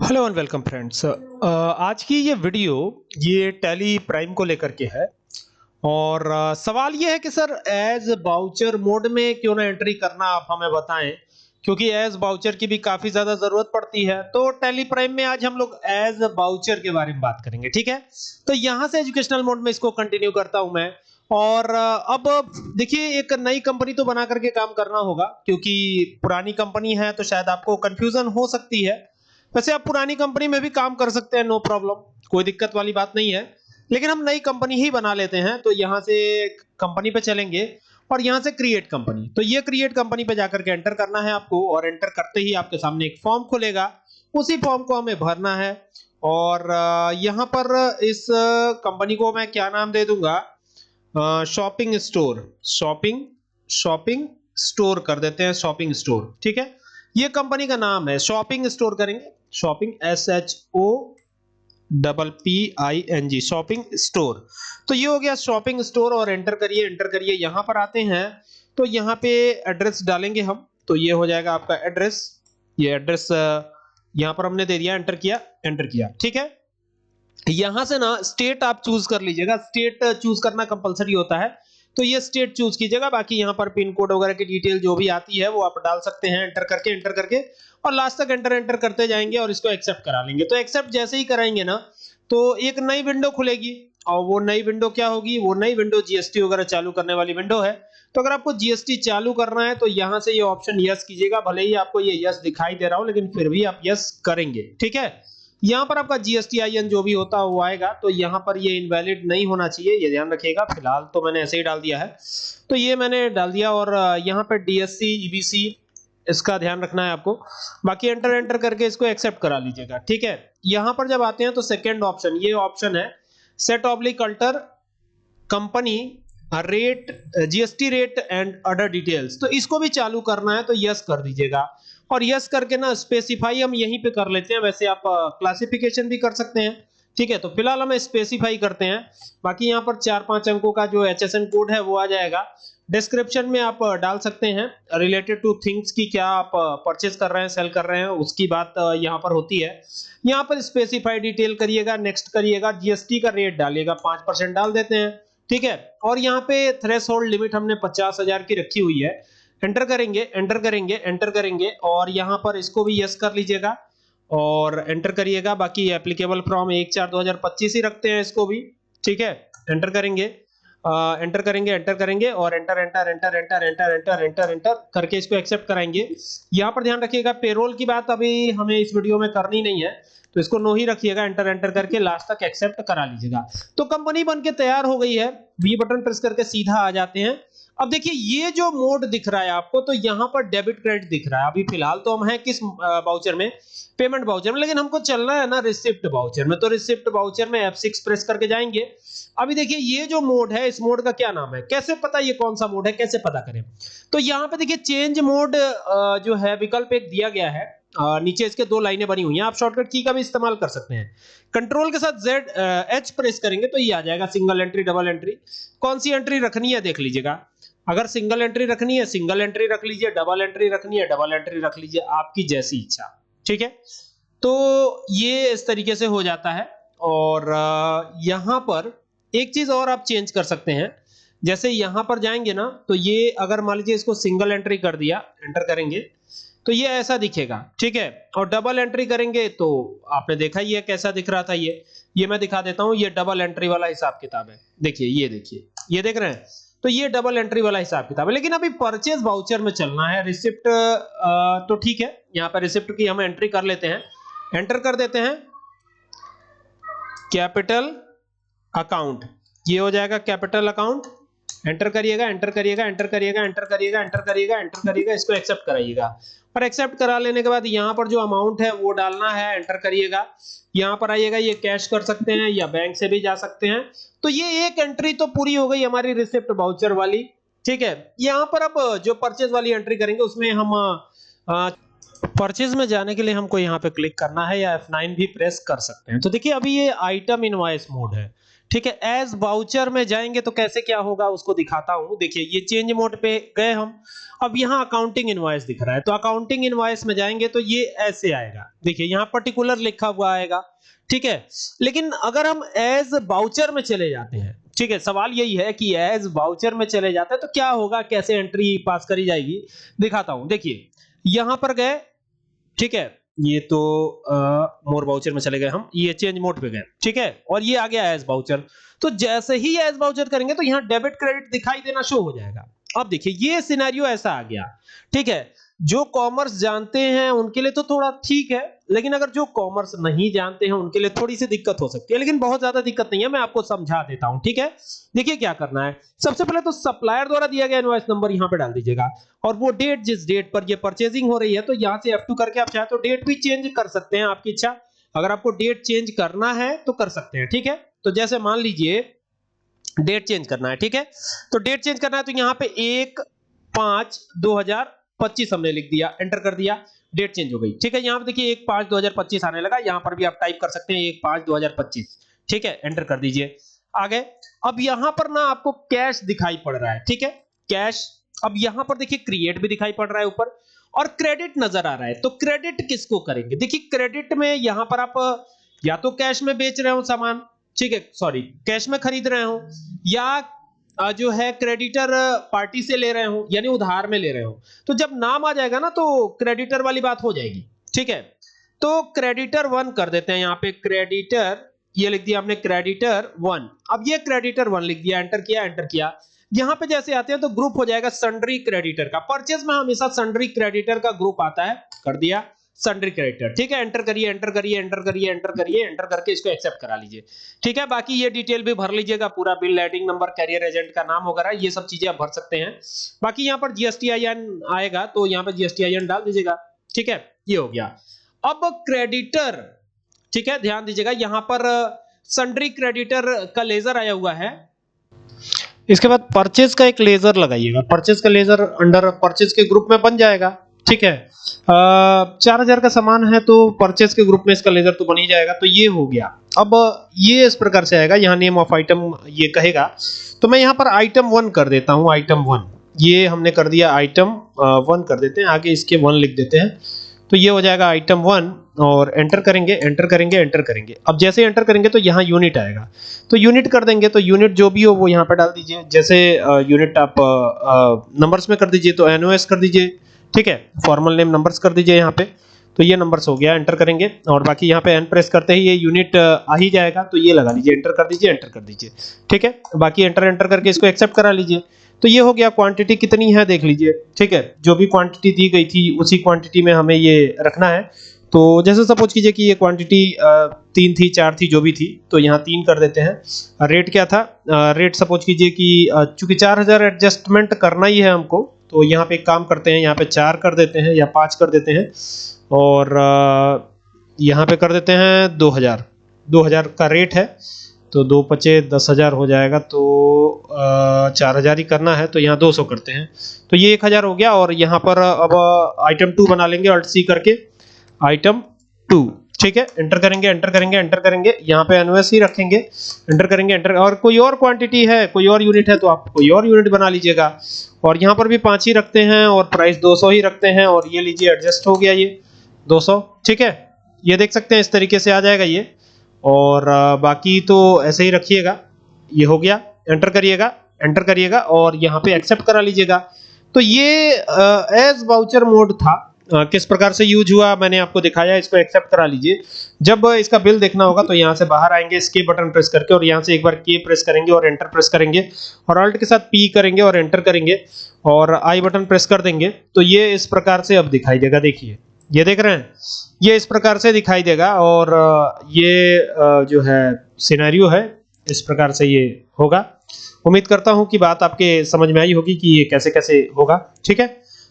Hello and welcome friends. आज की ये वीडियो ये टैली प्राइम को लेकर के है और सवाल ये है कि सर एज बाउचर मोड में क्यों ना एंट्री करना, आप हमें बताएं, क्योंकि एज बाउचर की भी काफी ज्यादा जरूरत पड़ती है। तो टैली प्राइम में आज हम लोग एज बाउचर के बारे में बात करेंगे, ठीक है। तो यहां से एजुकेशनल मोड में इसको कंटिन्यू करता हूं मैं। और अब देखिए, एक नई कंपनी तो बना करके काम करना होगा, क्योंकि पुरानी कंपनी है तो शायद आपको कंफ्यूजन हो सकती है। वैसे आप पुरानी कंपनी में भी काम कर सकते हैं, नो प्रॉब्लम, कोई दिक्कत वाली बात नहीं है। लेकिन हम नई कंपनी ही बना लेते हैं। तो यहां से कंपनी पे चलेंगे और यहां से क्रिएट कंपनी, तो ये क्रिएट कंपनी पे जाकर के एंटर करना है आपको। और एंटर करते ही आपके सामने एक फॉर्म खुलेगा, उसी फॉर्म को हमें भरना है। और यहां पर इस कंपनी को मैं क्या नाम दे दूंगा, shopping store, shopping shopping store कर देते हैं, शॉपिंग स्टोर, ठीक है। ये कंपनी का नाम है, शॉपिंग स्टोर करेंगे, शॉपिंग SHOPPING, शॉपिंग स्टोर। तो ये हो गया शॉपिंग स्टोर। और एंटर करिए, एंटर करिए। यहां पर आते हैं तो यहां पे एड्रेस डालेंगे हम, तो ये हो जाएगा आपका एड्रेस। ये एड्रेस यहां पर हमने दे दिया, एंटर किया, एंटर किया, ठीक है। यहां से ना स्टेट आप चूज कर लीजिएगा, स्टेट चूज करना कंपलसरी होता है, तो ये स्टेट चूज कीजिएगा। बाकी यहाँ पर पिन कोड वगैरह की डिटेल जो भी आती है वो आप डाल सकते हैं, एंटर करके, एंटर करके, और लास्ट तक एंटर एंटर करते जाएंगे और इसको एक्सेप्ट करा लेंगे। तो एक्सेप्ट जैसे ही कराएंगे ना, तो एक नई विंडो खुलेगी। और वो नई विंडो क्या होगी, वो नई विंडो जीएसटी वगैरह चालू करने वाली विंडो है। तो अगर आपको जीएसटी चालू करना है तो यहाँ से ये ऑप्शन यस कीजिएगा। भले ही आपको ये यस दिखाई दे रहा हो, लेकिन फिर भी आप यस करेंगे, ठीक है। यहाँ पर आपका GSTIN जो भी होता है वो आएगा। तो यहाँ पर ये इनवैलिड नहीं होना चाहिए, ये ध्यान रखिएगा। फिलहाल तो मैंने ऐसे ही डाल दिया है, तो ये मैंने डाल दिया। और यहाँ पे DSC EBC इसका ध्यान रखना है आपको। बाकी एंटर एंटर करके इसको एक्सेप्ट करा लीजिएगा, ठीक है। यहाँ पर जब आते हैं तो सेकेंड ऑप्शन, ये ऑप्शन है set oblique alter company rate, GST rate and other details, तो इसको भी चालू करना है, तो यस कर दीजिएगा। और यस करके ना स्पेसिफाई हम यहीं पे कर लेते हैं। वैसे आप क्लासिफिकेशन भी कर सकते हैं, ठीक है। तो फिलहाल हम स्पेसिफाई करते हैं। बाकी यहाँ पर 4-5 अंकों का जो HSN कोड है वो आ जाएगा। डिस्क्रिप्शन में आप डाल सकते हैं रिलेटेड टू थिंग्स की, क्या आप परचेज कर रहे हैं, सेल कर रहे हैं, उसकी बात यहाँ पर होती है। यहाँ पर स्पेसिफाई डिटेल करिएगा, नेक्स्ट करिएगा, GST का रेट डालिएगा, 5% डाल देते हैं, ठीक है। और यहाँ पे थ्रेशोल्ड लिमिट हमने 50,000 की रखी हुई है। एंटर करेंगे, एंटर करेंगे, एंटर करेंगे, और यहाँ पर इसको भी यस कर लीजिएगा और एंटर करिएगा। बाकी एप्लीकेबल फ्रॉम 1/4/2025 ही रखते हैं इसको भी, ठीक है। एंटर करेंगे, एंटर करेंगे, एंटर करेंगे, और enter enter enter enter enter enter enter enter करके इसको एक्सेप्ट कराएंगे। यहाँ पर ध्यान रखिएगा, पेरोल की बात अभी हमें इस वीडियो में करनी नहीं है, तो इसको नो ही रखिएगा। एंटर एंटर करके लास्ट तक एक्सेप्ट करा लीजिएगा। तो कंपनी बनके तैयार हो गई है। वी बटन प्रेस करके सीधा आ जाते हैं। अब देखिए, ये जो मोड दिख रहा है आपको, तो यहाँ पर डेबिट क्रेडिट दिख रहा है। अभी फिलहाल तो हम हैं किस बाउचर में, पेमेंट बाउचर में, लेकिन हमको चलना है ना रिसिप्ट बाउचर में। तो रिसिप्ट बाउचर में F6 प्रेस करके जाएंगे। अभी देखिए, ये जो मोड है, इस मोड का क्या नाम है, कैसे पता ये कौन सा मोड है, कैसे पता करें। तो यहाँ पे देखिए, चेंज मोड जो है विकल्प एक दिया गया है। नीचे इसके 2 लाइनें बनी हुई हैं। आप शॉर्टकट की का भी इस्तेमाल कर सकते हैं। कंट्रोल के साथ H प्रेस करेंगे तो ये आ जाएगा सिंगल एंट्री, डबल एंट्री। कौन सी एंट्री रखनी है देख लीजिएगा। अगर सिंगल एंट्री रखनी है सिंगल एंट्री रख लीजिए, डबल एंट्री रखनी है डबल एंट्री रख लीजिए, आपकी जैसी इच्छा, ठीक है। तो ये इस तरीके से हो जाता है। और यहां पर एक चीज और आप चेंज कर सकते हैं। जैसे यहां पर जाएंगे ना, तो ये अगर मान लीजिए इसको सिंगल एंट्री कर दिया, एंटर करेंगे, तो ये ऐसा दिखेगा, ठीक है। और डबल एंट्री करेंगे तो आपने देखा ये कैसा दिख रहा था। ये मैं दिखा देता हूं, ये डबल एंट्री वाला हिसाब किताब है। देखिए, ये देखिए, ये देख रहे हैं, तो ये डबल एंट्री वाला हिसाब किताब है। लेकिन अभी परचेज वाउचर में चलना है। रिसिप्ट तो ठीक है, यहाँ पर रिसिप्ट की हम एंट्री कर लेते हैं। एंटर कर देते हैं कैपिटल अकाउंट, ये हो जाएगा कैपिटल अकाउंट। एंटर करिएगा, एंटर करिएगा, एंटर करिएगा, एंटर करिएगा, एंटर करिएगा, एंटर करिएगा, इसको एक्सेप्ट कराइएगा। और एक्सेप्ट करा लेने के बाद यहाँ पर जो अमाउंट है वो डालना है, एंटर करिएगा। यहाँ पर आइएगा, ये कैश कर सकते हैं या बैंक से भी जा सकते हैं। तो ये एक एंट्री तो पूरी हो गई हमारी रिसिप्ट वाउचर वाली, ठीक है। यहाँ पर अब जो परचेज वाली एंट्री करेंगे उसमें हम परचेज में जाने के लिए हमको यहाँ पे क्लिक करना है, या F9 भी प्रेस कर सकते हैं। तो देखिए, अभी ये आइटम इनवॉइस मोड है, ठीक है, एज वाउचर में जाएंगे तो कैसे क्या होगा उसको दिखाता हूं। देखिए ये चेंज मोड पे गए हम, अब यहाँ अकाउंटिंग इनवॉइस दिख रहा है, तो अकाउंटिंग इनवॉइस में जाएंगे तो ये ऐसे आएगा। देखिए यहाँ पर्टिकुलर लिखा हुआ आएगा, ठीक है। लेकिन अगर हम एज वाउचर में चले जाते हैं, ठीक है, सवाल यही है कि एज वाउचर में चले जाते हैं तो क्या होगा, कैसे एंट्री पास करी जाएगी, दिखाता हूं। देखिए यहां पर गए, ठीक है, ये तो मोर वाउचर में चले गए हम, ये चेंज मोड पे गए, ठीक है, और ये आ गया एज वाउचर। तो जैसे ही एज वाउचर करेंगे तो यहाँ डेबिट क्रेडिट दिखाई देना शो हो जाएगा। अब देखिए ये सिनेरियो ऐसा आ गया, ठीक है। जो कॉमर्स जानते हैं उनके लिए तो थोड़ा ठीक है, लेकिन अगर जो कॉमर्स नहीं जानते हैं उनके लिए थोड़ी सी दिक्कत हो सकती है, लेकिन बहुत ज्यादा दिक्कत नहीं है, मैं आपको समझा देता हूं, ठीक है। देखिए क्या करना है, सबसे पहले तो सप्लायर द्वारा दिया गया इनवॉइस नंबर यहां पे डाल दीजिएगा, और वो डेट जिस डेट पर ये परचेजिंग हो रही है, तो यहां से F2 करके आप चाहे तो डेट भी चेंज कर सकते हैं, आपकी इच्छा। अगर आपको डेट चेंज करना है तो कर सकते हैं, ठीक है। तो जैसे मान लीजिए डेट चेंज करना है, ठीक है, तो डेट चेंज करना है तो यहाँ पे 1/5/2025 हमने लिख दिया, एंटर कर दिया, डेट चेंज हो गई, ठीक है। यहाँ पे देखिए 1/5/2025 आने लगा, यहाँ पर भी आप टाइप कर सकते हैं 1/5/2025, ठीक है, एंटर कर दीजिए, आगे। अब यहाँ पर ना आपको कैश दिखाई पड़ रहा है, ठीक है, कैश। अब यहाँ पर देखिए क्रिएट भी दिखाई पड़ रहा है ऊपर, और क्रेडिट नजर आ रहा है। तो क्रेडिट किसको करेंगे, देखिए क्रेडिट में यहाँ पर आप या तो कैश में बेच रहे हो सामान, ठीक है, सॉरी कैश में खरीद रहे हो, या जो है क्रेडिटर पार्टी से ले रहे हो, यानी उधार में ले रहे हो। तो जब नाम आ जाएगा ना तो क्रेडिटर वाली बात हो जाएगी, ठीक है। तो क्रेडिटर 1 कर देते हैं, यहाँ पे क्रेडिटर, ये लिख दिया हमने क्रेडिटर 1। अब ये क्रेडिटर 1 लिख दिया, एंटर किया, एंटर किया। यहाँ पे जैसे आते हैं तो ग्रुप हो जाएगा सन्ड्री क्रेडिटर का। परचेज में हमेशा सन्ड्री क्रेडिटर का ग्रुप आता है, कर दिया सन्ड्री क्रेडिटर, ठीक है, एंटर करिए, एंटर करिए, एंटर करिए, एंटर करिए, एंटर करके इसको एक्सेप्ट करा लीजिए, ठीक है। बाकी ये डिटेल भी भर लीजिएगा, पूरा bill, writing number, carrier agent का नाम वगैरह, ये सब चीजें आप भर सकते हैं। बाकी यहाँ पर GSTIN आएगा तो यहाँ पर GSTIN डाल दीजिएगा, ठीक है, ये हो गया। अब क्रेडिटर, ठीक है, ध्यान दीजिएगा यहाँ पर सन्ड्री क्रेडिटर का लेजर आया हुआ है, इसके बाद परचेज का एक लेजर लगाइएगा, परचेज का लेजर अंडर परचेज के ग्रुप में बन जाएगा, ठीक है। 4000 का सामान है तो परचेज के ग्रुप में इसका लेजर तो बन ही जाएगा। तो ये हो गया। अब ये इस प्रकार से आएगा, यहाँ नेम ऑफ आइटम ये कहेगा, तो मैं यहाँ पर आइटम 1 कर देता हूँ, आइटम 1, ये हमने कर दिया आइटम 1 कर देते हैं, आगे इसके 1 लिख देते हैं, तो ये हो जाएगा आइटम 1, और एंटर करेंगे, एंटर करेंगे, एंटर करेंगे। अब जैसे एंटर करेंगे तो यहाँ यूनिट आएगा, तो यूनिट कर देंगे, तो यूनिट जो भी हो वो यहाँ पर डाल दीजिए। जैसे यूनिट आप नंबर्स में कर दीजिए तो NOS कर दीजिए, ठीक है, फॉर्मल नेम नंबर्स कर दीजिए यहाँ पे, तो ये नंबर्स हो गया, एंटर करेंगे, और बाकी यहाँ पे एन प्रेस करते ही ये यूनिट आ ही जाएगा, तो ये लगा लीजिए, एंटर कर दीजिए, एंटर कर दीजिए, ठीक है। बाकी एंटर एंटर करके इसको एक्सेप्ट करा लीजिए। तो ये हो गया। क्वांटिटी कितनी है देख लीजिए, ठीक है, जो भी क्वांटिटी दी गई थी उसी क्वांटिटी में हमें ये रखना है। तो जैसे सपोज कीजिए कि ये क्वांटिटी 3 थी, 4 थी, जो भी थी, तो यहाँ 3 कर देते हैं। रेट क्या था, रेट सपोज कीजिए कि चूंकि 4000 एडजस्टमेंट करना ही है हमको, तो यहाँ पे एक काम करते हैं, यहाँ पे 4 कर देते हैं या 5 कर देते हैं, और यहाँ पे कर देते हैं 2000 का रेट है, तो 2 पचे 10,000 हो जाएगा, तो 4000 ही करना है, तो यहाँ 200 करते हैं, तो ये 1000 हो गया। और यहाँ पर अब आइटम 2 बना लेंगे, Alt C करके आइटम 2, ठीक है, एंटर करेंगे, एंटर करेंगे, एंटर करेंगे, यहाँ पे NOS ही रखेंगे, एंटर करेंगे, एंटर। और कोई और क्वांटिटी है, कोई और यूनिट है, तो आप कोई और यूनिट बना लीजिएगा, और यहाँ पर भी 5 ही रखते हैं, और प्राइस 200 ही रखते हैं, और ये लीजिए एडजस्ट हो गया ये 200, ठीक है। ये देख सकते हैं इस तरीके से आ जाएगा ये, और बाकी तो ऐसे ही रखिएगा। ये हो गया, एंटर करिएगा, एंटर करिएगा, और यहाँ पे एक्सेप्ट करा लीजिएगा। तो ये एज वाउचर मोड था, किस प्रकार से यूज हुआ मैंने आपको दिखाया, इसको एक्सेप्ट करा लीजिए। जब इसका बिल देखना होगा तो यहाँ से बाहर आएंगे, इसके बटन प्रेस करके, और यहाँ से एक बार के प्रेस करेंगे और एंटर प्रेस करेंगे, और अल्ट के साथ पी करेंगे और एंटर करेंगे, और आई बटन प्रेस कर देंगे, तो ये इस प्रकार से अब दिखाई देगा। देखिए ये देख रहे हैं, ये इस प्रकार से दिखाई देगा, और ये जो है सिनेरियो है, इस प्रकार से ये होगा। उम्मीद करता हूं कि बात आपके समझ में आई होगी कि ये कैसे कैसे होगा, ठीक है।